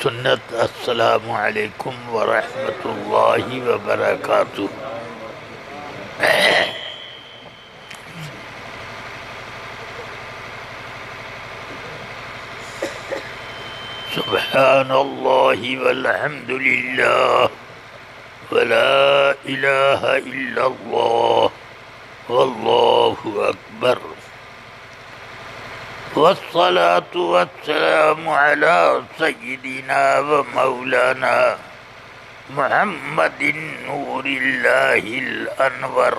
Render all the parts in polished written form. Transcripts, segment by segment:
سنت السلام علیکم ورحمۃ اللہ وبرکاتہ۔ سبحان اللہ والحمد للہ ولا الہ الا اللہ واللہ اکبر، والصلاة والسلام على سيدنا ومولانا محمد نور الله الأنور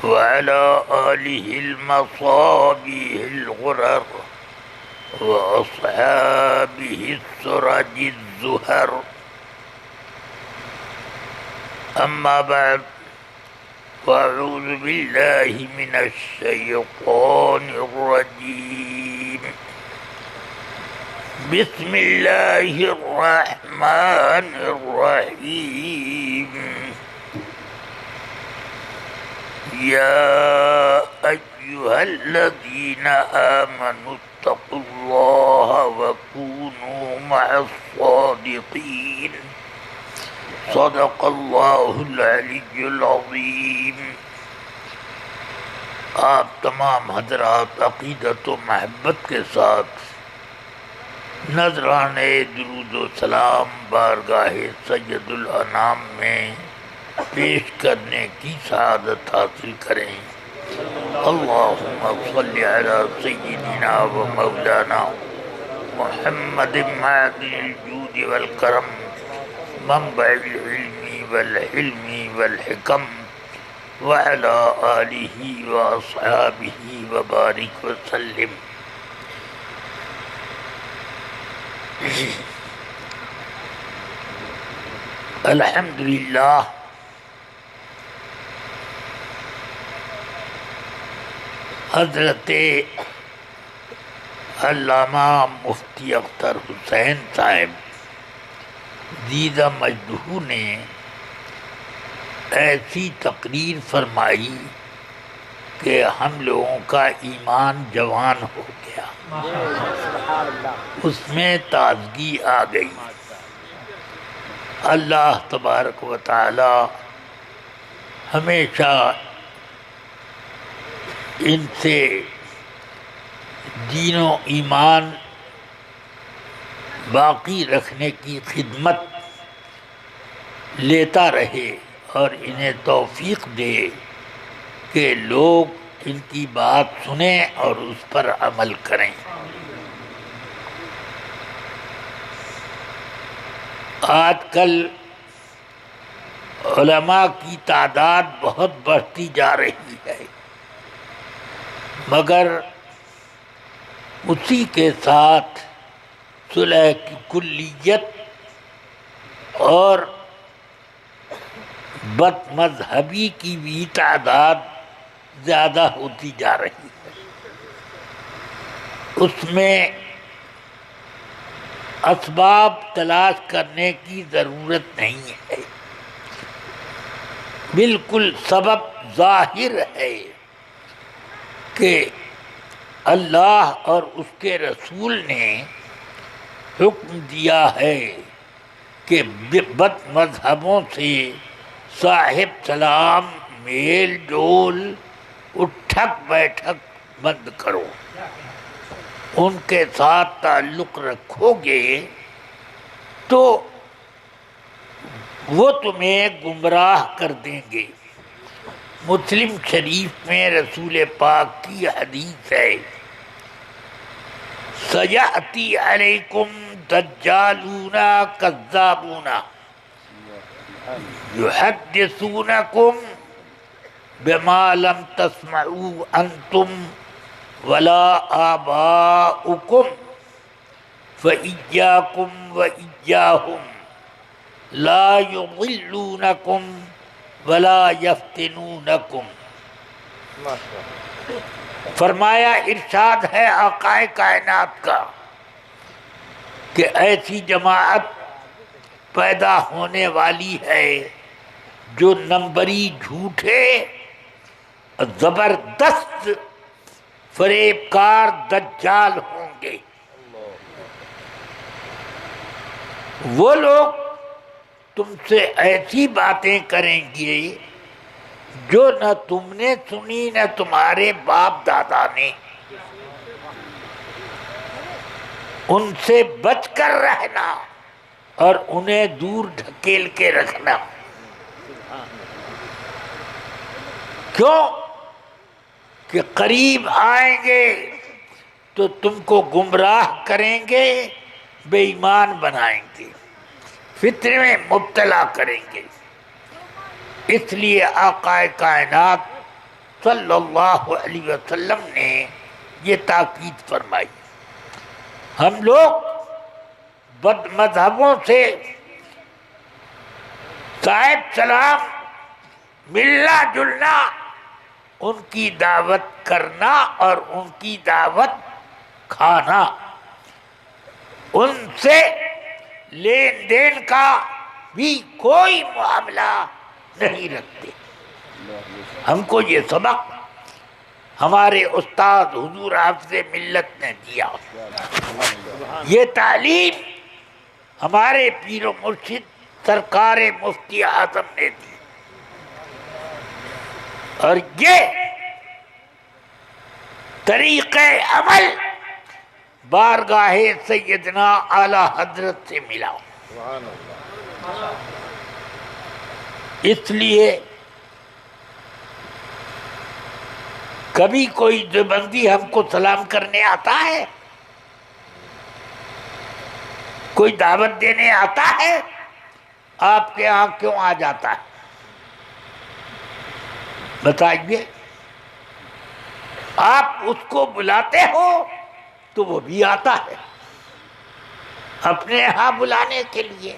وعلى آله المصابيح الغرر وأصحابه السرج الزهر، أما بعد، وأعوذ بالله من الشيطان الرجيم، بسم الله الرحمن الرحيم، يا أيها الذين آمنوا اتقوا الله وكونوا مع الصادقين، صدق اللہ العلی العظیم۔ آپ تمام حضرات عقیدت و محبت کے ساتھ نذرانے درود و سلام بارگاہ سید الانام میں پیش کرنے کی سعادت حاصل کریں۔ اللہم صلی علی سیدنا و مولانا محمد معدن الجود والکرم، منبع العلم والحلم والحکم، وعلى آلہ واصحابہ وبارک وسلم۔ الحمدللہ، حضرت علامہ مفتی اختر حسین صاحب دیدہ مجدہو نے ایسی تقریر فرمائی کہ ہم لوگوں کا ایمان جوان ہو گیا، اس میں تازگی آ گئی۔ اللہ تبارک و تعالی ہمیشہ ان سے دین و ایمان باقی رکھنے کی خدمت لیتا رہے اور انہیں توفیق دے کہ لوگ ان کی بات سنیں اور اس پر عمل کریں۔ آج کل علماء کی تعداد بہت بڑھتی جا رہی ہے، مگر اسی کے ساتھ صلح کی کلیت اور بد مذہبی کی بھی تعداد زیادہ ہوتی جا رہی ہے۔ اس میں اسباب تلاش کرنے کی ضرورت نہیں ہے، بالکل سبب ظاہر ہے کہ اللہ اور اس کے رسول نے حکم دیا ہے کہ بد مذہبوں سے صاحب سلام، میل جول، اٹھک بیٹھک بند کرو، ان کے ساتھ تعلق رکھو گے تو وہ تمہیں گمراہ کر دیں گے۔ مسلم شریف میں رسول پاک کی حدیث ہے، سیأتی علیکم دجالون کذابون یحدثونکم بما لم تسمعوا انتم ولا آباؤکم فإیاکم وإیاہم لا یضلونکم ولا یفتنونکم۔ فرمایا، ارشاد ہے آقا کائنات کا کہ ایسی جماعت پیدا ہونے والی ہے جو نمبری جھوٹے زبردست فریب کار دجال ہوں گے۔ وہ لوگ تم سے ایسی باتیں کریں گے جو نہ تم نے سنی نہ تمہارے باپ دادا نے. ان سے بچ کر رہنا اور انہیں دور ڈھکیل کے رکھنا. کیوں کہ قریب آئیں گے تو تم کو گمراہ کریں گے، بے ایمان بنائیں گے، فتنے میں مبتلا کریں گے. اس لیے آقا کائنات صلی اللہ علیہ وسلم نے یہ تاکید فرمائی. ہم لوگ بد مذہبوں سے صاحب سلام ملنا جلنا، ان کی دعوت کرنا اور ان کی دعوت کھانا، ان سے لین دین کا بھی کوئی معاملہ نہیں رکھتے. ہم کو یہ سبق ہمارے استاد حضور حافظ ملت نے دیا. یہ تعلیم ہمارے پیر و مرشد سرکار مفتی اعظم نے دی. اور یہ طریقہ عمل بارگاہ سیدنا اعلی حضرت سے ملا. اس لیے کبھی کوئی دیوبندی ہم کو سلام کرنے آتا ہے؟ کوئی دعوت دینے آتا ہے؟ آپ کے ہاں کیوں آ جاتا ہے بتائیے؟ آپ اس کو بلاتے ہو تو وہ بھی آتا ہے اپنے یہاں بلانے کے لیے.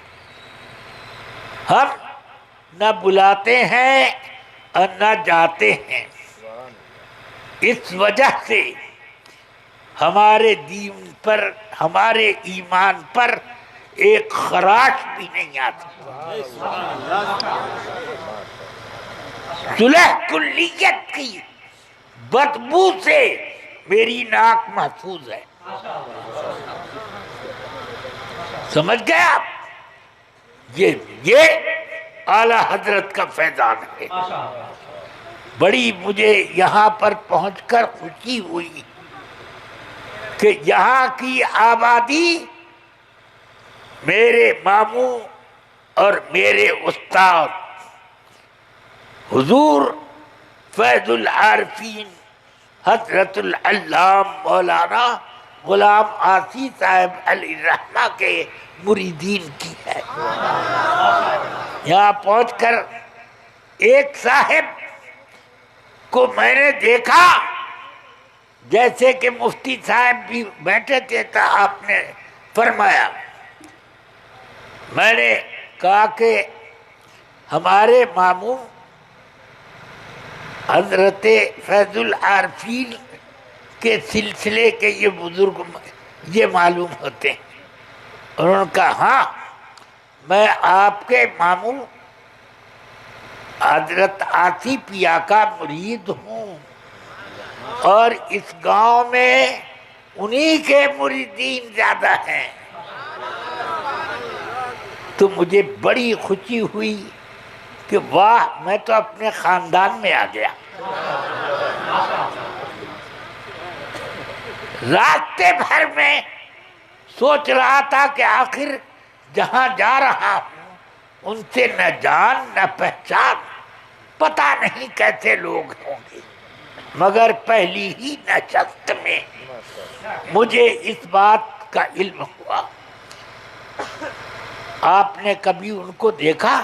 ہم نہ بلاتے ہیں اور نہ جاتے ہیں. اس وجہ سے ہمارے دین پر، ہمارے ایمان پر ایک خراش بھی نہیں آتی. صلح کلیت کی بدبو سے میری ناک محفوظ ہے. سمجھ گئے آپ؟ یہ اعلی حضرت کا فیضان ہے. بڑی مجھے یہاں پر پہنچ کر خوشی ہوئی کہ یہاں کی آبادی میرے ماموں اور میرے استاد حضور فیض العارفین حضرت العلام مولانا غلام آسی صاحب علی الرحمہ کے مریدین کی ہے. یہاں پہنچ کر ایک صاحب کو میں نے دیکھا جیسے کہ مفتی صاحب بھی بیٹھے تھے، تو آپ نے فرمایا، میں نے کہا کہ ہمارے ماموں حضرت فیض العارفین کے سلسلے کے یہ بزرگ یہ معلوم ہوتے ہیں. انہوں نے کہا ہاں، میں آپ کے ماموں حضرت آصف پیا کا مرید ہوں اور اس گاؤں میں انہی کے مریدین زیادہ ہیں. تو مجھے بڑی خوشی ہوئی کہ واہ، میں تو اپنے خاندان میں آ گیا. راستے بھر میں سوچ رہا تھا کہ آخر جہاں جا رہا ہوں ان سے نہ جان نہ پہچان، پتہ نہیں کیسے لوگ ہوں گے، مگر پہلی ہی نشست میں مجھے اس بات کا علم ہوا. آپ نے کبھی ان کو دیکھا؟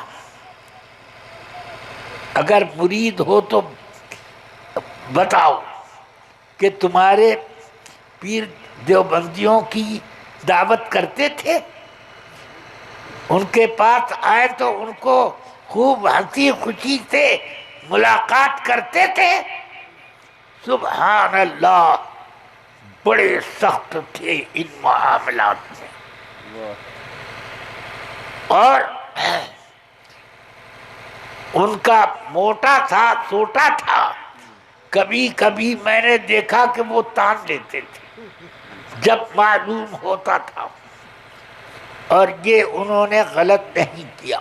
اگر مرید ہو تو بتاؤ کہ تمہارے پیر دیوبندیوں کی دعوت کرتے تھے؟ ان کے پاس آئے تو ان کو خوب ہنسی خوشی سے ملاقات کرتے تھے؟ سبحان اللہ، بڑے سخت تھے ان معاملات میں. اور ان کا موٹا تھا، چھوٹا تھا، کبھی کبھی میں نے دیکھا کہ وہ تان لیتے تھے جب معلوم ہوتا تھا. اور یہ انہوں نے غلط نہیں کیا۔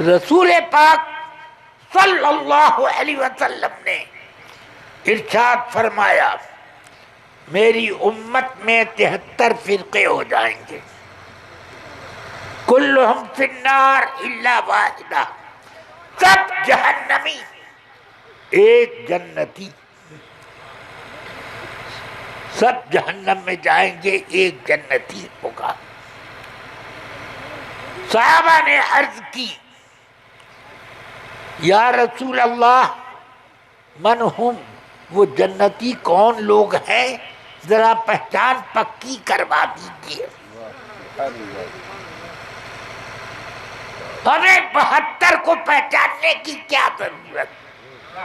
رسول پاک صلی اللہ علیہ وسلم نے ارشاد فرمایا میری امت میں 73 فرقے ہو جائیں گے، کلہم فی النار الا واحدہ، سب جہنمی ایک جنتی، سب جہنم میں جائیں گے ایک جنتی ہوگا۔ صحابہ نے عرض کی یا رسول اللہ من ہم، وہ جنتی کون لوگ ہیں، ذرا پہچان پکی کروا دیجیے۔ ہمیں 72 کو پہچاننے کی کیا ضرورت،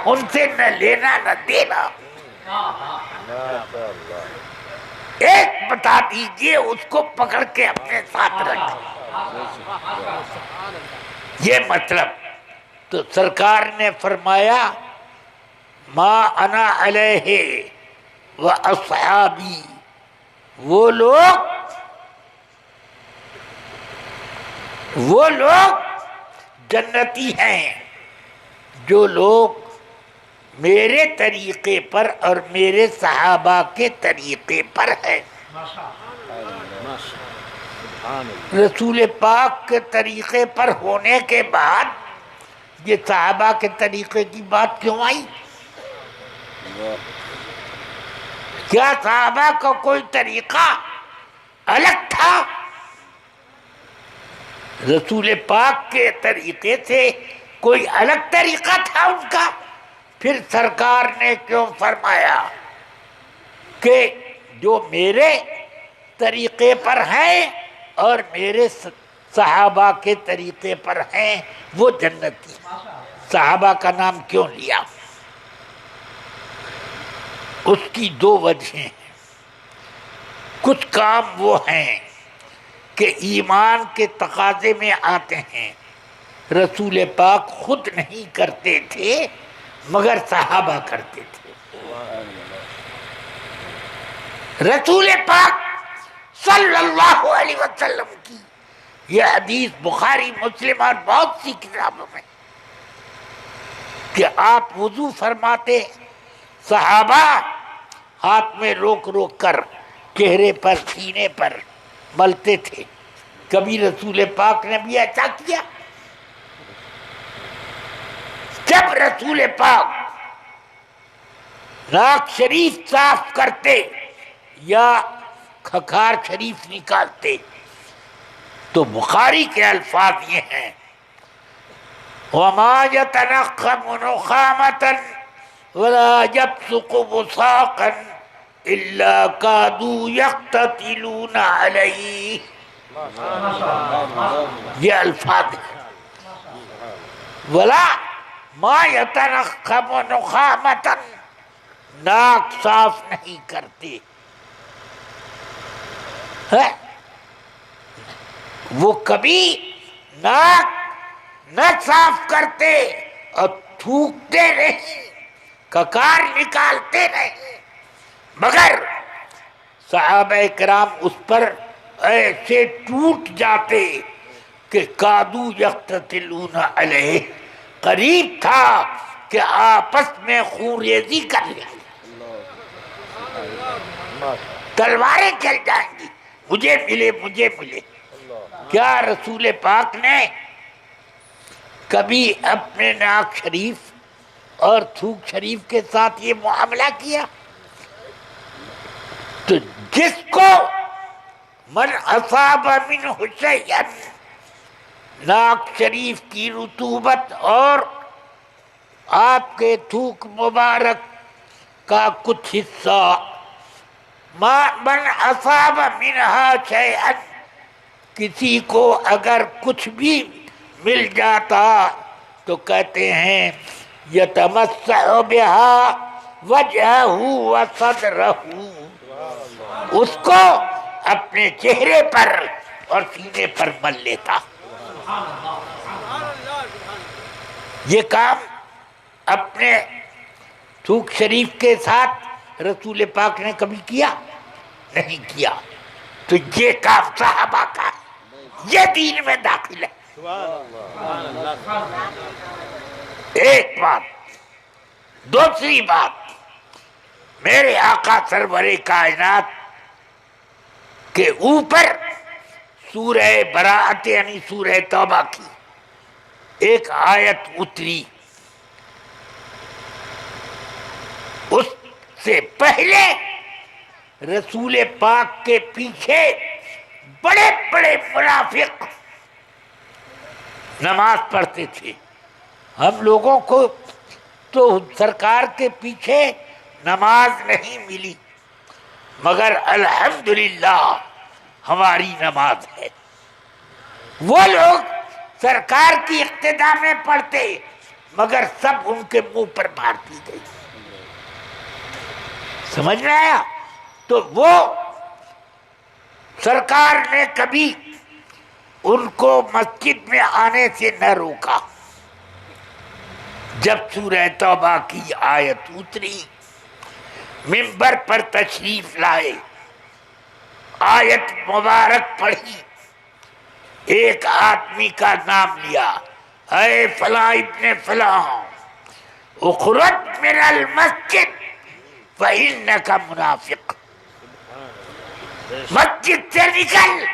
ان سے نہ لینا نہ دینا، ایک بتا دیجیے اس کو پکڑ کے اپنے ساتھ رکھیں۔ یہ مطلب تو سرکار نے فرمایا ما انا علیہ و اصحابی، وہ لوگ جنتی ہیں جو لوگ میرے طریقے پر اور میرے صحابہ کے طریقے پر ہیں۔ رسول پاک کے طریقے پر ہونے کے بعد یہ صحابہ کے طریقے کی بات کیوں آئی؟ کیا صحابہ کا کوئی طریقہ الگ تھا؟ رسول پاک کے طریقے سے کوئی الگ طریقہ تھا ان کا؟ پھر سرکار نے کیوں فرمایا کہ جو میرے طریقے پر ہیں اور میرے صحابہ کے طریقے پر ہیں وہ جنتی؟ صحابہ کا نام کیوں لیا؟ اس کی 2 وجہیں ہیں۔ کچھ کام وہ ہیں کہ ایمان کے تقاضے میں آتے ہیں، رسول پاک خود نہیں کرتے تھے مگر صحابہ کرتے تھے۔ رسول پاک صلی اللہ علیہ وسلم کی یہ حدیث بخاری مسلم اور بہت سی کتابوں میں کہ آپ وضو فرماتے، صحابہ ہاتھ میں روک روک کر چہرے پر سینے پر ملتے تھے۔ کبھی رسول پاک نے بھی ایسا کیا؟ جب رسول پاک ناک شریف صاف کرتے یا کھکار شریف نکالتے تو بخاری کے الفاظ یہ ہیں وَمَا يَتَنَخَّمُ نُخَامَةً وَلَا يَبْصُقُ بُصَاقًا إِلَّا كَادُوا يَقْتَتِلُونَ عَلَيْهِ۔ یہ الفاظ ہیں وَلَا مَا يَتَنَخَّمُ نُخَامَةً، ناک صاف نہیں کرتے، وہ کبھی ناک نہ صاف کرتے اور تھوکتے نہیں، ککار نکالتے نہیں، مگر صحابہ کرام اس پر ایسے ٹوٹ جاتے کہ کادو یقتتلون علیہ، قریب تھا کہ آپس میں خون ریزی کر لیں، تلواریں چل جائیں گی، مجھے ملے مجھے ملے۔ کیا رسول پاک نے کبھی اپنے ناک شریف اور تھوک شریف کے ساتھ یہ معاملہ کیا؟ تو جس کو من اصاب منہ شیئا، ناک شریف کی رطوبت اور آپ کے تھوک مبارک کا کچھ حصہ، من اصاب منہا شیئا، کسی کو اگر کچھ بھی مل جاتا تو کہتے ہیں یتمسح بها وجهه وصدره، اس کو اپنے چہرے پر اور سینے پر مل لیتا۔ یہ کام اپنے تھوک شریف کے ساتھ رسول پاک نے کبھی کیا؟ نہیں کیا۔ تو یہ کام صحابہ کا ہے، یہ دین میں داخل ہے۔ ایک بات۔ دوسری بات، میرے آقا سرور کائنات کے اوپر سورہ براءت یعنی سورہ توبہ کی ایک آیت اتری، اس سے پہلے رسول پاک کے پیچھے بڑے بڑے منافق نماز پڑھتے تھے۔ ہم لوگوں کو تو سرکار کے پیچھے نماز نہیں ملی، مگر الحمدللہ ہماری نماز ہے۔ وہ لوگ سرکار کی اقتداء میں پڑھتے، مگر سب ان کے منہ پر مار دی گئی۔ سمجھ میں آیا؟ تو وہ سرکار نے کبھی ان کو مسجد میں آنے سے نہ روکا۔ جب سورہ توبہ کی آیت اتری، منبر پر تشریف لائے، آیت مبارک پڑھی، ایک آدمی کا نام لیا، اے فلاں ابن فلاں، اخرج من المسجد فإنک منافق، مسجد سے نکل،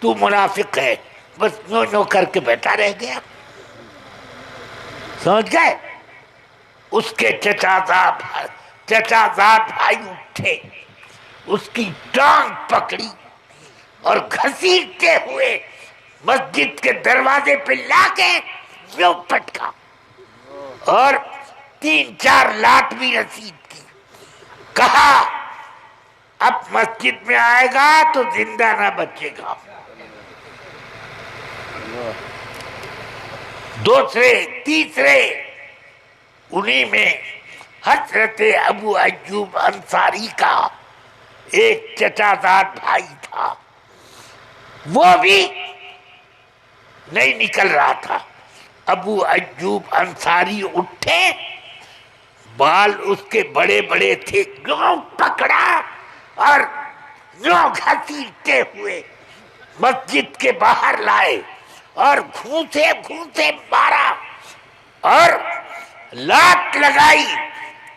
تو منافق ہے۔ بس نو نو کر کے بیٹھا رہ گیا۔ سمجھ گئے؟ اس کے چچا زاد بھائی اٹھے، اس کی ٹانگ پکڑی اور گھسیٹتے ہوئے مسجد کے دروازے پہ لا کے یوں پٹکا اور 3-4 لاٹ بھی رسید کی۔ کہا اب مسجد میں آئے گا تو زندہ نہ بچے گا۔ دوسرے تیسرے انہی میں حضرت ابو ایوب انصاری کا ایک چچا زاد بھائی تھا، وہ بھی نہیں نکل رہا تھا۔ ابو ایوب انصاری اٹھے، بال اس کے بڑے بڑے تھے، یوں پکڑا اور یوں گھسیٹتے ہوئے مسجد کے باہر لائے اور گھونسے گھونسے مارا اور لات لگائی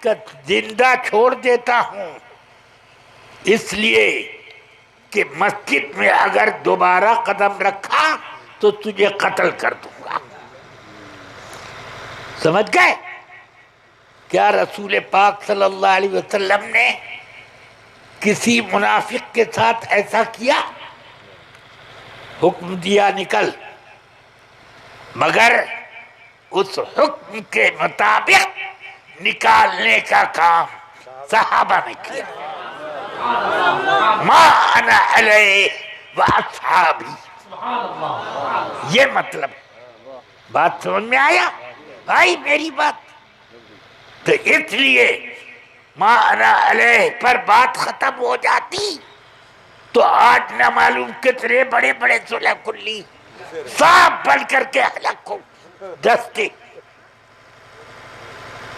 کہ زندہ چھوڑ دیتا ہوں، اس لیے کہ مسجد میں اگر دوبارہ قدم رکھا تو تجھے قتل کر دوں گا۔ سمجھ گئے؟ کیا رسول پاک صلی اللہ علیہ وسلم نے کسی منافق کے ساتھ ایسا کیا؟ حکم دیا نکل، مگر اس حکم کے مطابق نکالنے کا کام صحابہ نے کیا۔ ما انا علیہ واصحابی، یہ مطلب بات سمجھ میں آیا؟ بھائی میری بات تو اس لیے ما انا علیہ پر بات ختم ہو جاتی تو آج نہ معلوم کتنے بڑے بڑے صلح کلی سانپ بن کر کے ہلاک ہو دستے،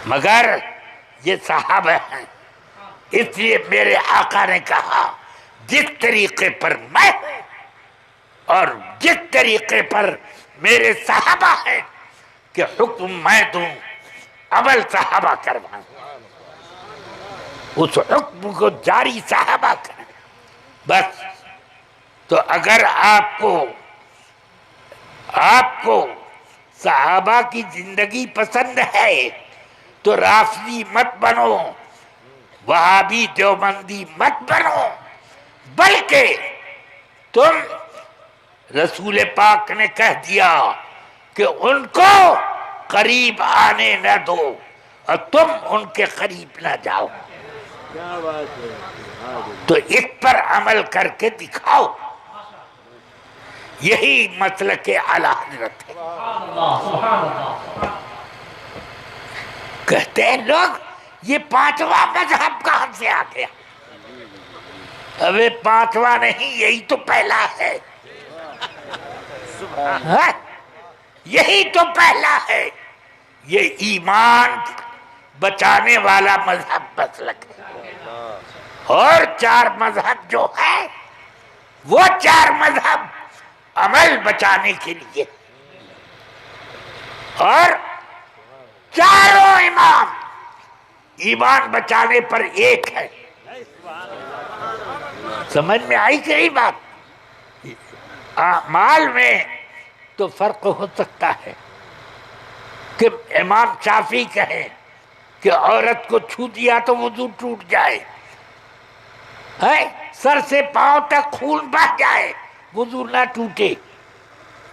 مگر یہ صحابہ ہیں۔ اس لیے میرے آقا نے کہا جس طریقے پر میں ہوں اور جس طریقے پر میرے صحابہ ہیں کہ حکم میں دوں، عمل صحابہ کروائیں، اس حکم کو جاری صحابہ کریں بس۔ تو اگر آپ کو صحابہ کی زندگی پسند ہے تو رافضی مت بنو، وہابی دیوبندی مت بنو، بلکہ تم رسول پاک نے کہہ دیا کہ ان کو قریب آنے نہ دو اور تم ان کے قریب نہ جاؤ، تو اس پر عمل کر کے دکھاؤ۔ یہی مسلک اعلی حضرت ہے۔ کہتے ہیں لوگ یہ 5واں مذہب کہاں سے آ گیا؟ ابے 5واں نہیں، یہی تو پہلا ہے، یہی تو پہلا ہے۔ یہ ایمان بچانے والا مذہب مسلک ہے، اور 4 مذہب جو ہے وہ چار مذہب عمل بچانے کے لیے، اور چاروں امام ایمان بچانے پر ایک ہے۔ سمجھ میں آئی کہ نہیں بات؟ اعمال میں تو فرق ہو سکتا ہے کہ امام شافعی کہیں کہ عورت کو چھو دیا تو وضو ٹوٹ جائے، سر سے پاؤں تک خون بہہ جائے وضو نہ ٹوٹے،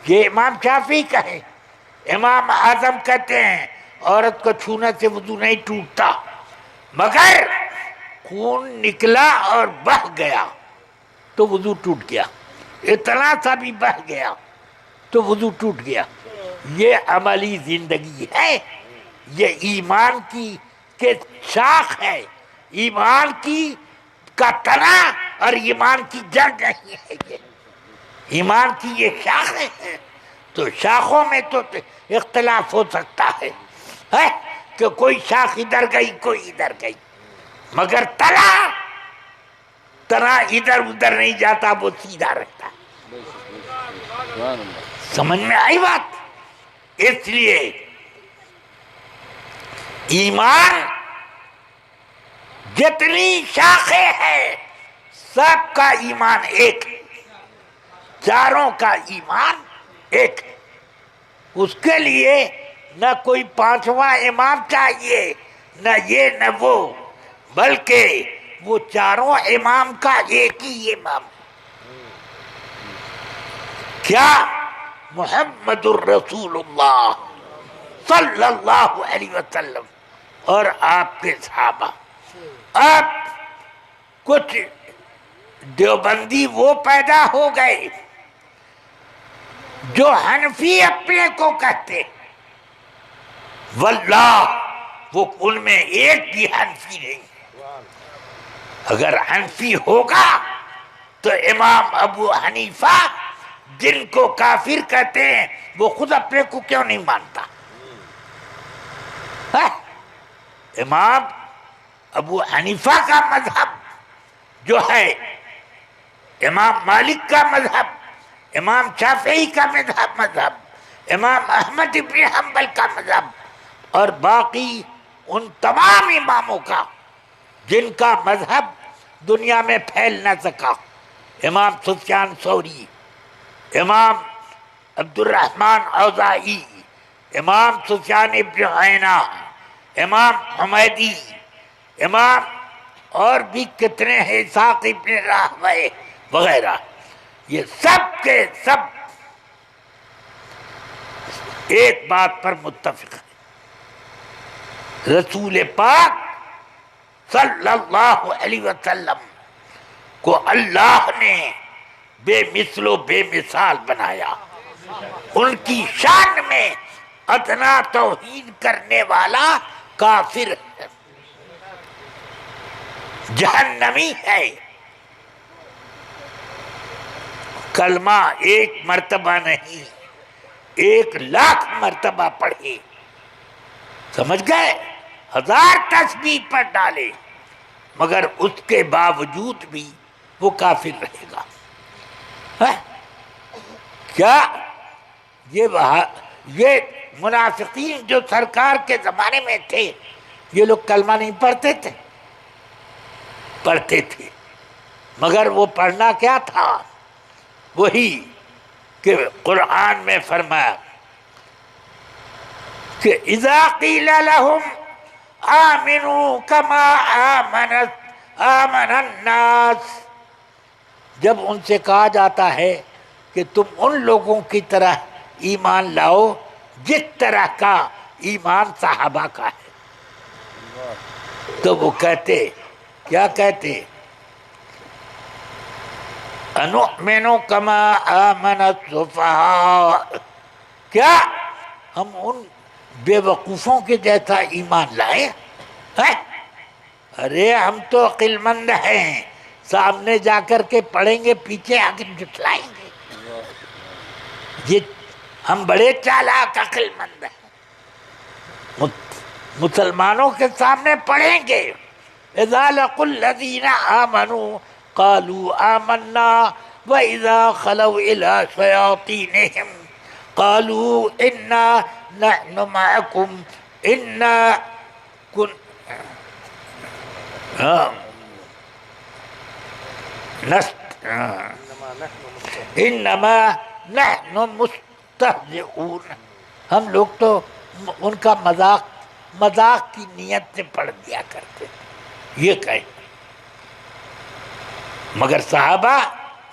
یہ امام شافعی کہیں۔ امام اعظم کہتے ہیں عورت کو چھونے سے وضو نہیں ٹوٹتا، مگر خون نکلا اور بہہ گیا تو وضو ٹوٹ گیا، اتنا سا بھی بہہ گیا تو وضو ٹوٹ گیا۔ یہ عملی زندگی ہے، یہ ایمان کی کہ شاخ ہے، ایمان کی کا تنا اور ایمان کی جڑ نہیں ہے، یہ ایمان کی یہ شاخیں ہیں۔ تو شاخوں میں تو اختلاف ہو سکتا ہے کہ کوئی شاخ ادھر گئی کوئی ادھر گئی، مگر تنا ادھر ادھر نہیں جاتا، وہ سیدھا رہتا۔ سمجھ میں آئی بات؟ اس لیے ایمان جتنی شاخیں ہیں سب کا ایمان ایک ہے، چاروں کا ایمان ایک ہے۔ اس کے لیے نہ کوئی پانچواں امام چاہیے، نہ یہ نہ وہ، بلکہ وہ چاروں امام کا ایک ہی امام ہے۔ کیا؟ محمد الرسول اللہ صلی اللہ علیہ وسلم اور آپ کے صحابہ۔ اب کچھ دیوبندی وہ پیدا ہو گئے جو حنفی اپنے کو کہتے، واللہ وہ ان میں ایک بھی حنفی نہیں ہے۔ اگر حنفی ہوگا تو امام ابو حنیفہ جن کو کافر کہتے ہیں وہ خود اپنے کو کیوں نہیں مانتا؟ امام ابو حنیفہ کا مذہب جو ہے، امام مالک کا مذہب، امام شافعی کا مذہب، امام احمد ابن حنبل کا مذہب، اور باقی ان تمام اماموں کا جن کا مذہب دنیا میں پھیل نہ سکا، امام سفیان ثوری، امام عبد الرحمن اوزاعی، امام سفیان ابن عیینہ، امام حمیدی، امام اور بھی کتنے ہیں، اسحاق ابن راہویہ وغیرہ، یہ سب کے سب ایک بات پر متفق ہیں، رسول پاک صلی اللہ علیہ وسلم کو اللہ نے بے مثل و بے مثال بنایا۔ ان کی شان میں ادنا توہین کرنے والا کافر ہے، جہنمی ہے۔ کلمہ ایک مرتبہ نہیں، 1,00,000 مرتبہ پڑھے، سمجھ گئے؟ 1000 تسبیح پڑھ ڈالے، مگر اس کے باوجود بھی وہ کافر رہے گا۔ کیا یہ منافقین جو سرکار کے زمانے میں تھے، یہ لوگ کلمہ نہیں پڑھتے تھے؟ پڑھتے تھے، مگر وہ پڑھنا کیا تھا؟ وہی کہ قرآن میں فرمایا کہ اذا قیل لهم آمنوا کما آمن الناس، جب ان سے کہا جاتا ہے کہ تم ان لوگوں کی طرح ایمان لاؤ جس طرح کا ایمان صحابہ کا ہے، تو وہ کہتے، کیا کہتے؟ انؤمن کما آمن السفہاء، کیا ہم ان بے وقوفوں کے جیسا ایمان لائیں؟ ارے ہم تو عقل مند ہیں، سامنے جا کر کے پڑھیں گے، پیچھے آ کے جھٹلائیں گے، یہ ہم بڑے چالاک عقل مند ہیں۔ مسلمانوں کے سامنے پڑھیں گے، اذا لقوا الذین آمنوا قالوا آمنا وَإِذَا خَلَوْا إِلَىٰ شَيَاطِينِهِمْ قَالُوا إِنَّا نَحْنُ مَعَكُمْ إِنَّا انما نحن مستہزئون، ہم لوگ تو ان کا مذاق کی نیت سے پڑھ دیا کرتے یہ کہیں، مگر صحابہ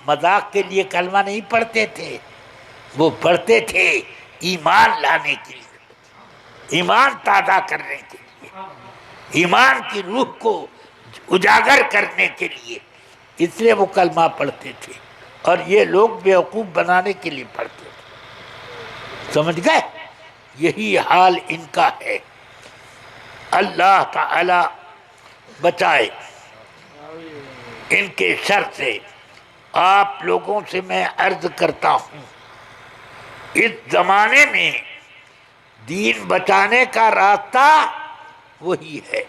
مذاق کے لیے کلمہ نہیں پڑھتے تھے، وہ پڑھتے تھے ایمان لانے کے لیے، ایمان تازہ کرنے کے لیے، ایمان کی روح کو اجاگر کرنے کے لیے، اس لیے وہ کلمہ پڑھتے تھے، اور یہ لوگ بیوقوف بنانے کے لیے پڑھتے تھے. سمجھ گئے؟ یہی حال ان کا ہے. اللہ تعالی بچائے ان کے شر سے. آپ لوگوں سے میں عرض کرتا ہوں، اس زمانے میں دین بچانے کا راستہ وہی ہے.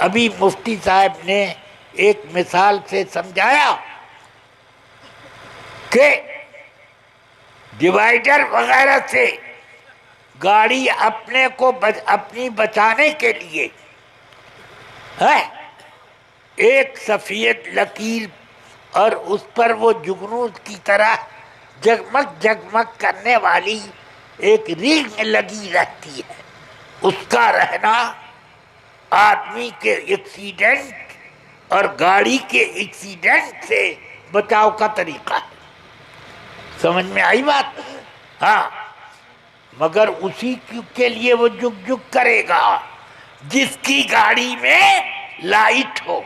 ابھی مفتی صاحب نے ایک مثال سے سمجھایا کہ ڈیوائیڈر وغیرہ سے گاڑی اپنے کو اپنی بچانے کے لیے ایک سفید لکیر اور اس پر وہ جگنو کی طرح جگمگ جگمگ کرنے والی ایک رنگ لگی رہتی ہے. اس کا رہنا آدمی کے ایکسیڈنٹ اور گاڑی کے ایکسیڈنٹ سے بچاؤ کا طریقہ ہے. سمجھ میں آئی بات؟ ہاں، مگر اسی کے لیے وہ جگ جگ کرے گا جس کی گاڑی میں لائٹ ہو.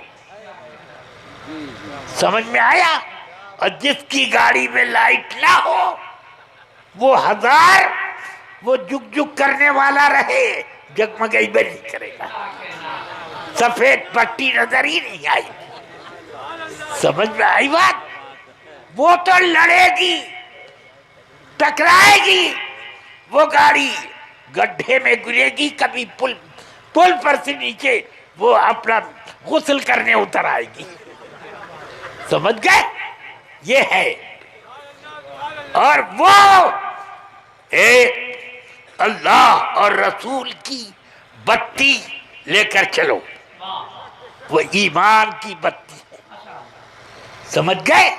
سمجھ میں آیا؟ اور جس کی گاڑی میں لائٹ نہ ہو وہ ہزار وہ جگ جگ کرنے والا رہے، جگمگائی بھی نہیں کرے گا، سفید پٹی نظر ہی نہیں آئی. سمجھ میں آئی بات؟ وہ تو لڑے گی، ٹکرائے گی، وہ گاڑی گڈھے میں گرے گی، کبھی پل پر سے نیچے وہ اپنا غسل کرنے اتر آئے گی. سمجھ گئے؟ یہ ہے. اور وہ ایک اللہ اور رسول کی بتی لے کر چلو، وہ ایمان کی بتی ہے. سمجھ گئے؟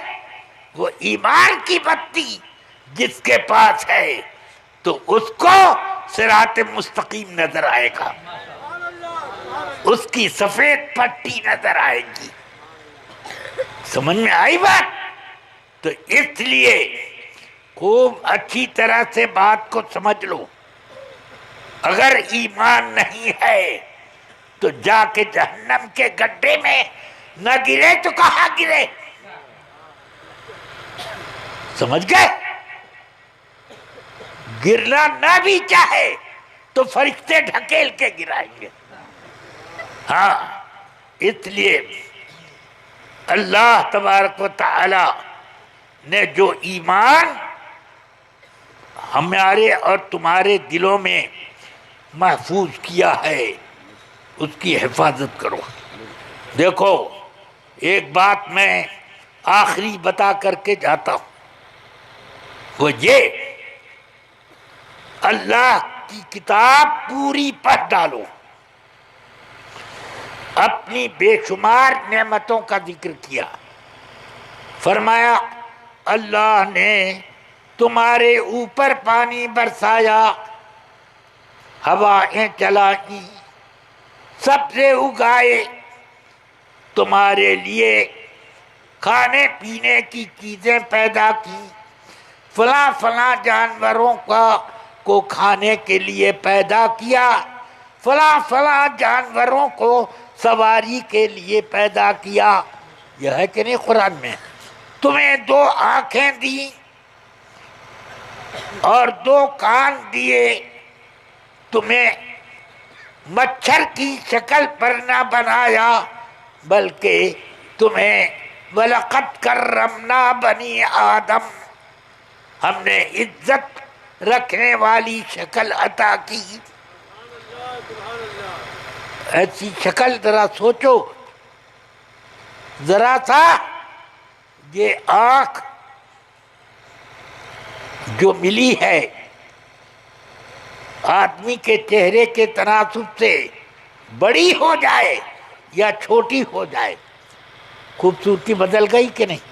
وہ ایمان کی بتی جس کے پاس ہے تو اس کو صراط مستقیم نظر آئے گا، اس کی سفید پٹی نظر آئے گی. سمجھ میں آئی بات؟ تو اس لیے خوب اچھی طرح سے بات کو سمجھ لو. اگر ایمان نہیں ہے تو جا کے جہنم کے گڈھے میں نہ گرے تو کہاں گرے؟ سمجھ گئے؟ گرنا نہ بھی چاہے تو فرشتے ڈھکیل کے گرائیں گے. ہاں، اس لیے اللہ تبارک و تعالی نے جو ایمان ہمارے اور تمہارے دلوں میں محفوظ کیا ہے اس کی حفاظت کرو. دیکھو، ایک بات میں آخری بتا کر کے جاتا ہوں، وہ یہ، اللہ کی کتاب پوری پڑھ ڈالو. اپنی بے شمار نعمتوں کا ذکر کیا. فرمایا اللہ نے تمہارے اوپر پانی برسایا، ہوائیں چلائیں، سبزے اگائے، تمہارے لیے کھانے پینے کی چیزیں پیدا کی، فلاں فلاں جانوروں کو کھانے کے لیے پیدا کیا، فلاں فلاں جانوروں کو سواری کے لیے پیدا کیا. یہ ہے کہ نہیں قرآن میں؟ تمہیں 2 آنکھیں دی اور 2 کان دیے، تمہیں مچھر کی شکل پر نہ بنایا بلکہ تمہیں وَلَقَدْ كَرَّمْنَا بَنِي آدم، ہم نے عزت رکھنے والی شکل عطا کی. ایسی شکل ذرا سوچو، ذرا سا یہ آنکھ جو ملی ہے آدمی کے چہرے کے تناسب سے بڑی ہو جائے یا چھوٹی ہو جائے، خوبصورتی بدل گئی کہ نہیں؟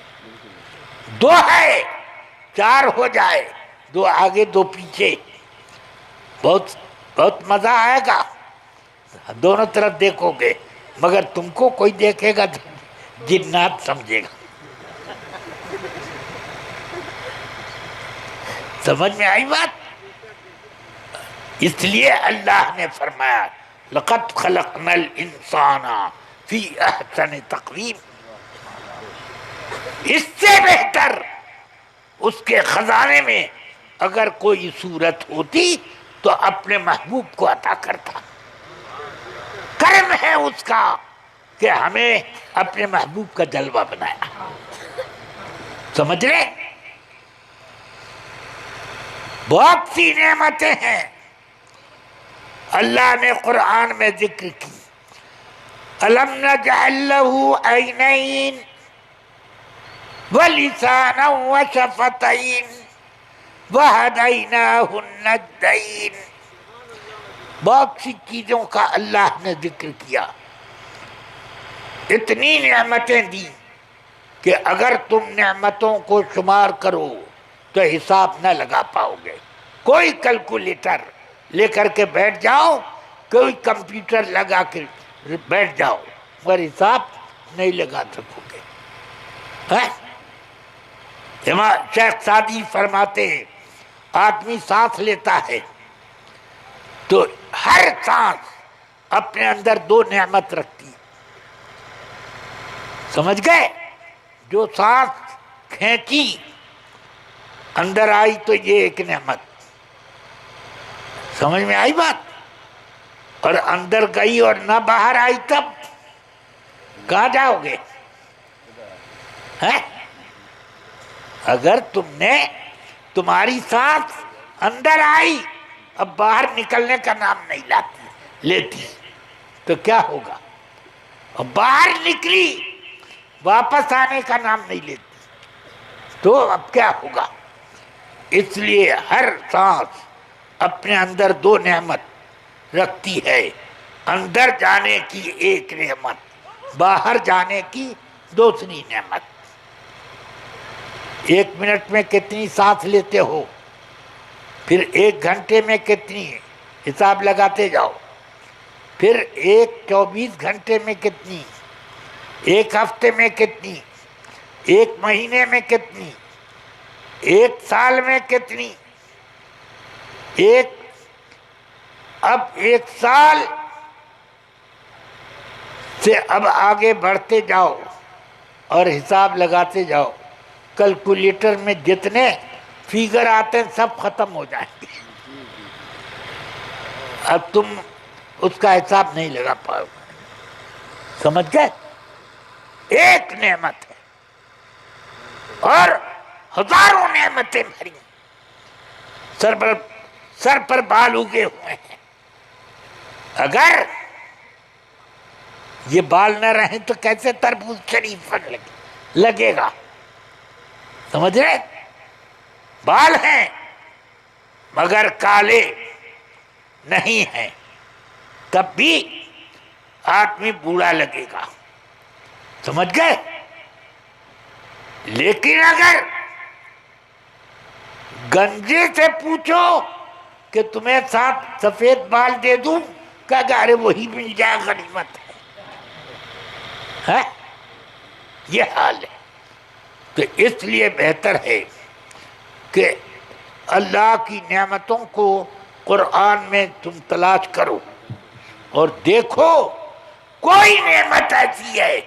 دو ہے، چار ہو جائے، دو آگے دو پیچھے، بہت بہت مزہ آئے گا، دونوں طرف دیکھو گے، مگر تم کو کوئی دیکھے گا جنات سمجھے گا۔ سمجھ میں آئی بات؟ اس لیے اللہ نے فرمایا لَقَدْ خَلَقْنَا الْإِنسَانَ فِي أَحْسَنِ تَقْوِيمٍ، اس سے بہتر اس کے خزانے میں اگر کوئی صورت ہوتی تو اپنے محبوب کو عطا کرتا۔ کرم ہے اس کا کہ ہمیں اپنے محبوب کا جلوہ بنایا۔ سمجھ رہے؟ بہت سی نعمتیں ہیں اللہ نے قرآن میں ذکر کی۔ أَلَمْ نَجْعَلْ لَهُ عَيْنَيْنِ وَلِسَانًا وَشَفَتَيْنِ وَهَدَيْنَاهُ النَّجْدَيْنِ، بہت سی چیزوں کا اللہ نے ذکر کیا، اتنی نعمتیں دی کہ اگر تم نعمتوں کو شمار کرو تو حساب نہ لگا پاؤ گے۔ کوئی کیلکولیٹر لے کر کے بیٹھ جاؤ، کوئی کمپیوٹر لگا کے بیٹھ جاؤ، مگر حساب نہیں لگا سکو گے۔ شیخ سعدی فرماتے ہیں آدمی سانس لیتا ہے تو ہر سانس اپنے اندر دو نعمت رکھتی ہے۔ سمجھ گئے؟ جو سانس کھینچی اندر آئی تو یہ ایک نعمت، سمجھ میں آئی بات؟ اور اندر گئی اور نہ باہر آئی تب کہاں جاؤ گے؟ اگر تمہاری سانس اندر آئی اب باہر نکلنے کا نام نہیں لیتی تو کیا ہوگا؟ اب باہر نکلی واپس آنے کا نام نہیں لیتی تو اب کیا ہوگا؟ اس لیے ہر سانس اپنے اندر دو نعمت رکھتی ہے، اندر جانے کی ایک نعمت، باہر جانے کی دوسری نعمت۔ ایک منٹ میں کتنی سانس لیتے ہو، پھر ایک گھنٹے میں کتنی، حساب لگاتے جاؤ، پھر ایک 24 گھنٹے میں کتنی، ایک ہفتے میں کتنی، ایک مہینے میں کتنی، ایک سال میں کتنی، اب ایک سال سے اب آگے بڑھتے جاؤ اور حساب لگاتے جاؤ، کیلکولیٹر میں جتنے فیگر آتے ہیں سب ختم ہو جائیں گے، اب تم اس کا حساب نہیں لگا پاؤ گے۔ سمجھ گئے؟ ایک نعمت ہے اور ہزاروں نعمتیں بھری، سر پر بال اگے ہوئے ہیں، اگر یہ بال نہ رہیں تو کیسے تربوز شریف لگے گا؟ سمجھ رہے؟ بال ہیں مگر کالے نہیں ہیں، تب بھی آدمی بوڑھا لگے گا۔ سمجھ گئے؟ لیکن اگر گنجے سے پوچھو کہ تمہیں 7 سفید بال دے دوں، کہا کہ ارے وہی مل جائے غنیمت ہے، یہ حال ہے۔ تو اس لیے بہتر ہے کہ اللہ کی نعمتوں کو قرآن میں تم تلاش کرو اور دیکھو کوئی نعمت ایسی ہے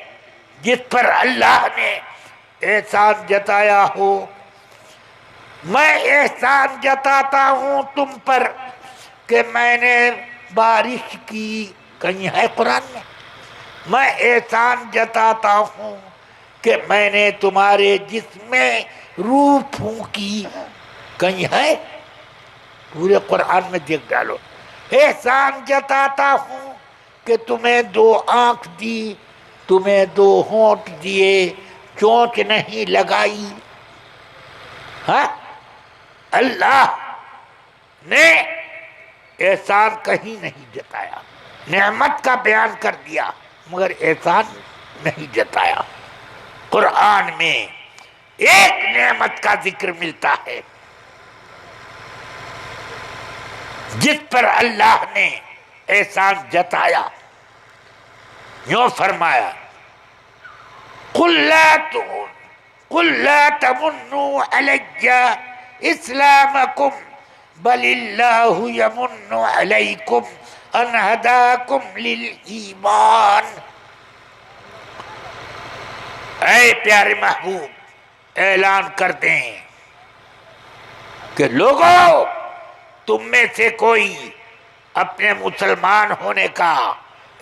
جس پر اللہ نے احسان جتایا ہو۔ میں احسان جتاتا ہوں تم پر کہ میں نے بارش کی، کہیں ہے قرآن میں احسان جتاتا ہوں کہ میں نے تمہارے جسم میں روح پھونکی، کہیں ہے؟ پورے قرآن میں دیکھ ڈالو۔ احسان جتاتا ہوں کہ تمہیں 2 آنکھ دی، تمہیں 2 ہونٹ دیے، چونچ نہیں لگائی، اللہ نے احسان کہیں نہیں جتایا، نعمت کا بیان کر دیا مگر احسان نہیں جتایا۔ قرآن میں ایک نعمت کا ذکر ملتا ہے جس پر اللہ نے احسان جتایا، یوں فرمایا قل لا تمنوا علی اسلامکم بل اللہ یمن علیکم ان ہداکم للایمان۔ اے پیارے محبوب، اعلان کر دیں کہ لوگوں، تم میں سے کوئی اپنے مسلمان ہونے کا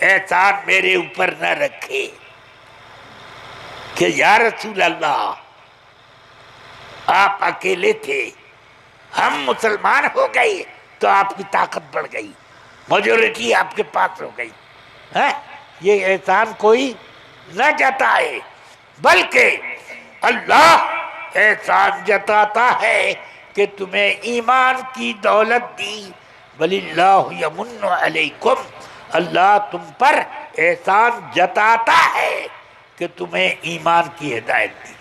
احسان میرے اوپر نہ رکھے کہ یا رسول اللہ آپ اکیلے تھے، ہم مسلمان ہو گئے تو آپ کی طاقت بڑھ گئی، میجورٹی آپ کے پاس ہو گئی۔ یہ احسان کوئی نہ جتائے، بلکہ اللہ احسان جتاتا ہے کہ تمہیں ایمان کی دولت دی، بل اللہ یمن علیکم، اللہ تم پر احسان جتاتا ہے کہ تمہیں ایمان کی ہدایت دی۔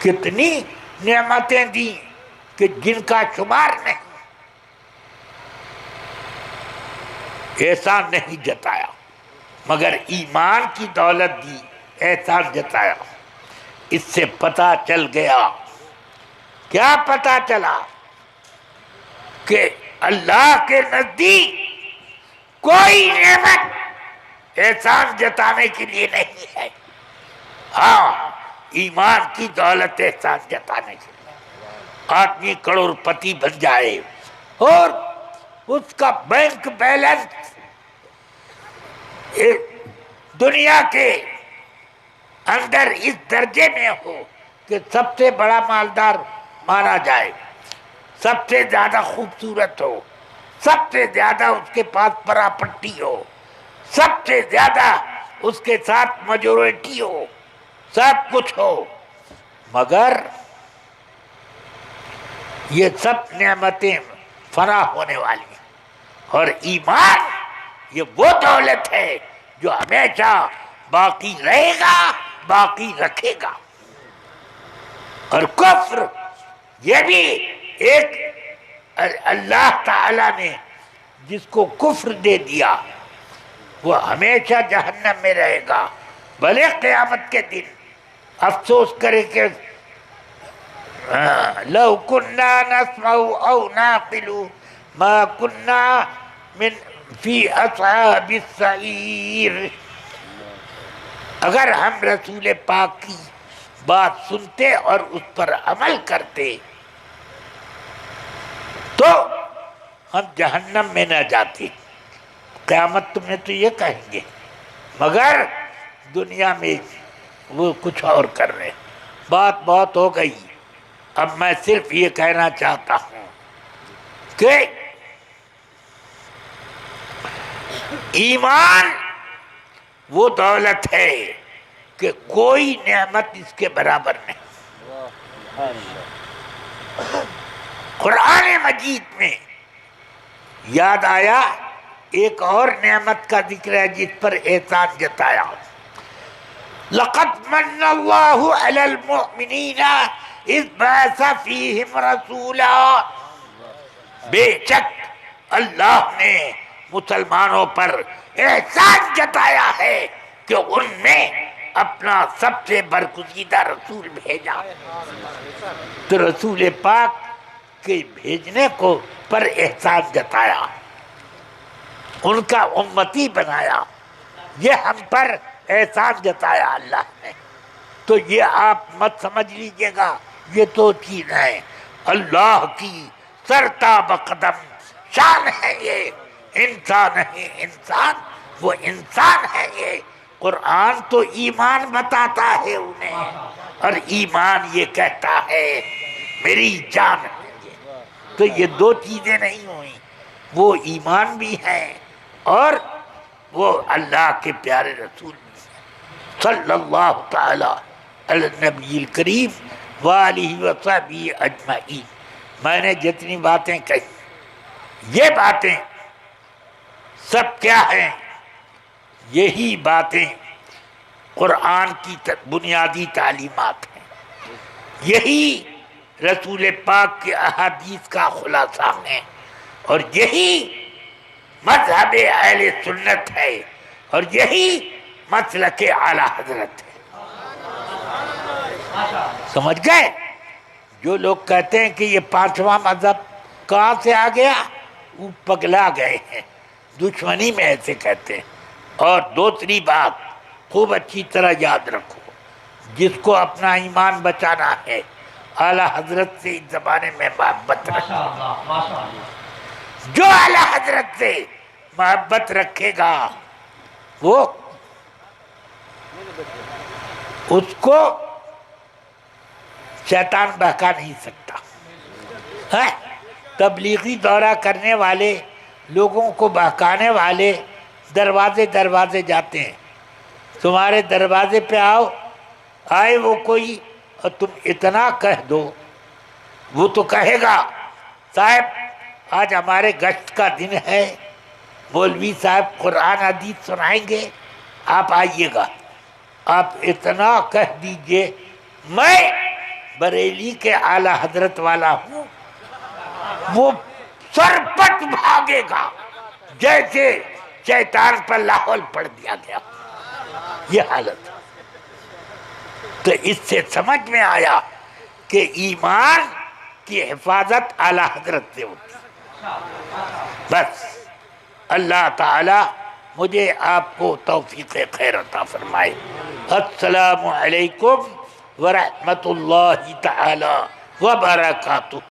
کتنی نعمتیں دی کہ جن کا شمار نہیں، احسان نہیں جتایا مگر ایمان کی دولت دی، احسان جتایا۔ اس سے پتہ چل گیا، کیا پتہ چلا؟ کہ اللہ کے نزدیک کوئی نعمت احسان جتانے کے لیے نہیں ہے، ہاں ایمان کی دولت احسان جتانے کے لیے۔ آدمی کروڑ پتی بن جائے اور اس کا بینک بیلنس دنیا کے اندر اس درجے میں ہو کہ سب سے بڑا مالدار مانا جائے، سب سے زیادہ خوبصورت ہو، سب سے زیادہ اس کے پاس پراپرٹی ہو، سب سے زیادہ اس کے ساتھ میجورٹی ہو، سب کچھ ہو، مگر یہ سب نعمتیں فنا ہونے والی ہیں، اور ایمان یہ وہ دولت ہے جو ہمیشہ باقی رہے گا، باقی رکھے گا۔ اور کفر یہ بھی ایک اللہ تعالی نے جس کو کفر دے دیا وہ ہمیشہ جہنم میں رہے گا، بھلے قیامت کے دن افسوس کرے کہ لو کننا نسمع او نعقل ما کننا من فی اصحاب السعیر۔ اگر ہم رسول پاک کی بات سنتے اور اس پر عمل کرتے تو ہم جہنم میں نہ جاتے۔ قیامت تمہیں تو یہ کہیں گے، مگر دنیا میں وہ کچھ اور کر رہے۔ بات بہت ہو گئی، اب میں صرف یہ کہنا چاہتا ہوں کہ ایمان وہ دولت ہے کہ کوئی نعمت اس کے برابر نہیں۔ قرآن مجید میں یاد آیا ایک اور نعمت کا ذکر ہے جس پر احسان جتایا، لقد من اللہ علی المؤمنین اذ بعث فیہم رسولا۔ بے شک اللہ نے مسلمانوں پر احسان جتایا ہے کہ ان میں اپنا سب سے برگزیدہ رسول بھیجا۔ تو رسول پاک کے بھیجنے کو پر احسان جتایا، ان کا امتی بنایا، یہ ہم پر احسان جتایا اللہ نے۔ تو یہ آپ مت سمجھ لیجئے گا یہ تو چیز ہے، اللہ کی سرتاب قدم شان ہے، یہ انسان ہے، انسان وہ انسان ہے۔ یہ قرآن تو ایمان بتاتا ہے انہیں، اور ایمان یہ کہتا ہے میری جان ہے۔ تو یہ دو چیزیں نہیں ہوئیں، وہ ایمان بھی ہیں اور وہ اللہ کے پیارے رسول بھی ہیں۔ صلی اللہ تعالی علی النبی الکریم وآلہ وصحبہ اجمعین۔ میں نے جتنی باتیں کہی یہ باتیں سب کیا ہیں؟ یہی باتیں قرآن کی بنیادی تعلیمات ہیں، یہی رسول پاک کے احادیث کا خلاصہ ہے، اور یہی مذہب اہل سنت ہے، اور یہی مسلک اعلی حضرت ہے۔ سمجھ گئے؟ جو لوگ کہتے ہیں کہ یہ پانچواں مذہب کہاں سے آ گیا، وہ پگلا گئے ہیں، دشمنی میں ایسے کہتے ہیں۔ اور دوسری بات خوب اچھی طرح یاد رکھو، جس کو اپنا ایمان بچانا ہے اعلی حضرت سے اس زمانے میں محبت رکھے، جو اعلی حضرت سے محبت رکھے گا وہ اس کو شیطان بہکا نہیں سکتا۔ تبلیغی دورہ کرنے والے لوگوں کو بہکانے والے دروازے دروازے جاتے ہیں، تمہارے دروازے پہ آئے وہ کوئی اور تم اتنا کہہ دو، وہ تو کہے گا صاحب آج ہمارے گشت کا دن ہے، مولوی صاحب قرآن حدیث سنائیں گے، آپ آئیے گا۔ آپ اتنا کہہ دیجئے میں بریلی کے اعلی حضرت والا ہوں، وہ سرپٹ بھاگے گا جیسے شیطان پر لاحول پڑ دیا گیا۔ یہ حالت تو اس سے سمجھ میں آیا کہ ایمان کی حفاظت اعلی حضرت سے ہوتی ہے۔ بس اللہ تعالی مجھے آپ کو توفیق خیر عطا فرمائے۔ السلام علیکم ورحمۃ اللہ تعالی وبرکاتہ۔